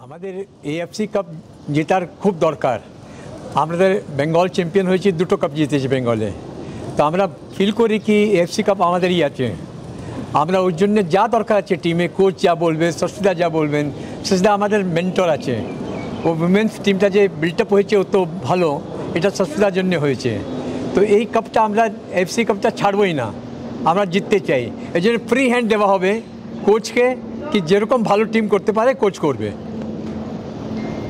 আমাদের AFC cup জেতার খুব দরকার। আমাদের বেঙ্গল চ্যাম্পিয়ন হয়েছে, দুটো কাপ জিতেছে বেঙ্গলে। তো আমরা ফিল করি কি এএফসি কাপ আমাদেরই আছে। আমরা ওই জন্য যা দরকার আছে টিমে, কোচ যা বলবে, শশীদা যা বলবেন, শশীদা আমাদের মেন্টর আছে। ও উইমেন্স টিমটা যে বিল্ট আপ হয়েছে ও তো ভালো, এটা শশীদার জন্য হয়েছে। তো এই কাপটা আমরা এএফসি কাপটা ছাড়বই না, আমরা জিততে চাই। এই জন্য ফ্রি হ্যান্ড দেওয়া হবে কোচকে, কি যেরকম ভালো টিম করতে পারে কোচ করবে।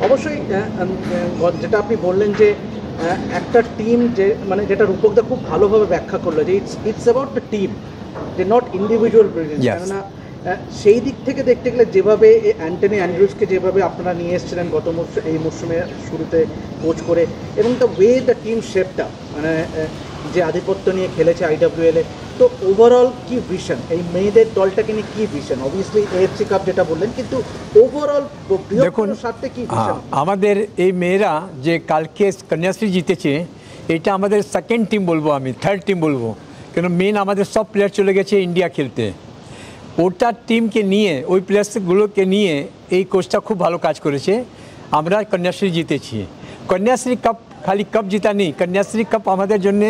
অবশ্যই যেটা আপনি বললেন যে একটা টিম, যে মানে যেটা রূপকদা খুব ভালোভাবে ব্যাখ্যা করলো যে ইটস অ্যাবাউট দ্য টিম, যে নট ইন্ডিভিজুয়াল ব্রিলিয়েন্স। কেননা সেই দিক থেকে দেখতে গেলে যেভাবে অ্যান্টনি অ্যান্ড্রুজকে যেভাবে আপনারা নিয়ে এসেছিলেন গত এই মরশুমের শুরুতে কোচ করে, এবং দ্য ওয়ে দ্য টিম শেপটা, মানে যে আধিপত্য নিয়ে খেলেছে আইডব্লিউএলে, তো ওভারঅল কি ভিশন এই মেয়েদের দলটাকে নিয়ে কি ভিশন? অবভিয়াসলি এএফসি কাপ যেটা বললেন, কিন্তু ওভারঅল দেখুন স্বার্থে কি ভিশন? আমাদের এই মেয়েরা যে কালকে কন্যাশ্রী জিতেছে, এটা আমাদের সেকেন্ড টিম বলবো, আমি থার্ড টিম বলবো। কেন মেন আমাদের সব প্লেয়ার চলে গেছে ইন্ডিয়া খেলতে। ওটা টিমকে নিয়ে, ওই প্লেয়ার্সগুলোকে নিয়ে এই কোচটা খুব ভালো কাজ করেছে। আমরা কন্যাশ্রী জিতেছি। কন্যাশ্রী কাপ খালি কাপ জিতা নেই, কন্যাশ্রী কাপ আমাদের জন্য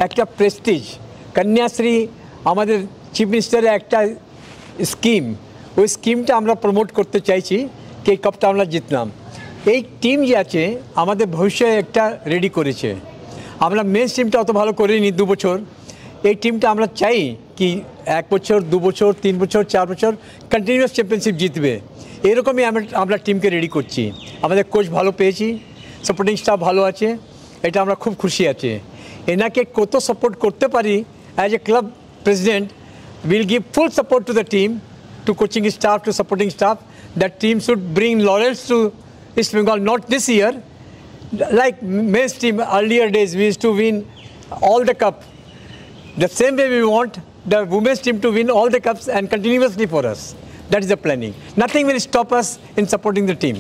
একটা প্রেস্টিজ। কন্যাশ্রী আমাদের চিফ মিনিস্টারের একটা স্কিম, ওই স্কিমটা আমরা প্রমোট করতে চাইছি কি এই কাপটা আমরা জিতলাম। এই টিম যে আছে আমাদের ভবিষ্যতে একটা রেডি করেছে। আমরা মেন টিমটা অত ভালো করিনি 2 বছর। এই টিমটা আমরা চাই কি 1 বছর, 2 বছর, 3 বছর, 4 বছর কন্টিনিউয়াস চ্যাম্পিয়নশিপ জিতবে। এরকমই আমরা টিমকে রেডি করছি। আমাদের কোচ ভালো পেয়েছি, সাপোর্টিং স্টাফ ভালো আছে, এটা আমরা খুব খুশি আছি। এনাকে কত সাপোর্ট করতে পারি, as a club president will give full support to the team, to coaching staff, to supporting staff. That team should bring laurels to East Bengal, not this year. Like men's team, earlier days we used to win all the cup. The same way we want the women's team to win all the cups and continuously for us. That is the planning. Nothing will stop us in supporting the team.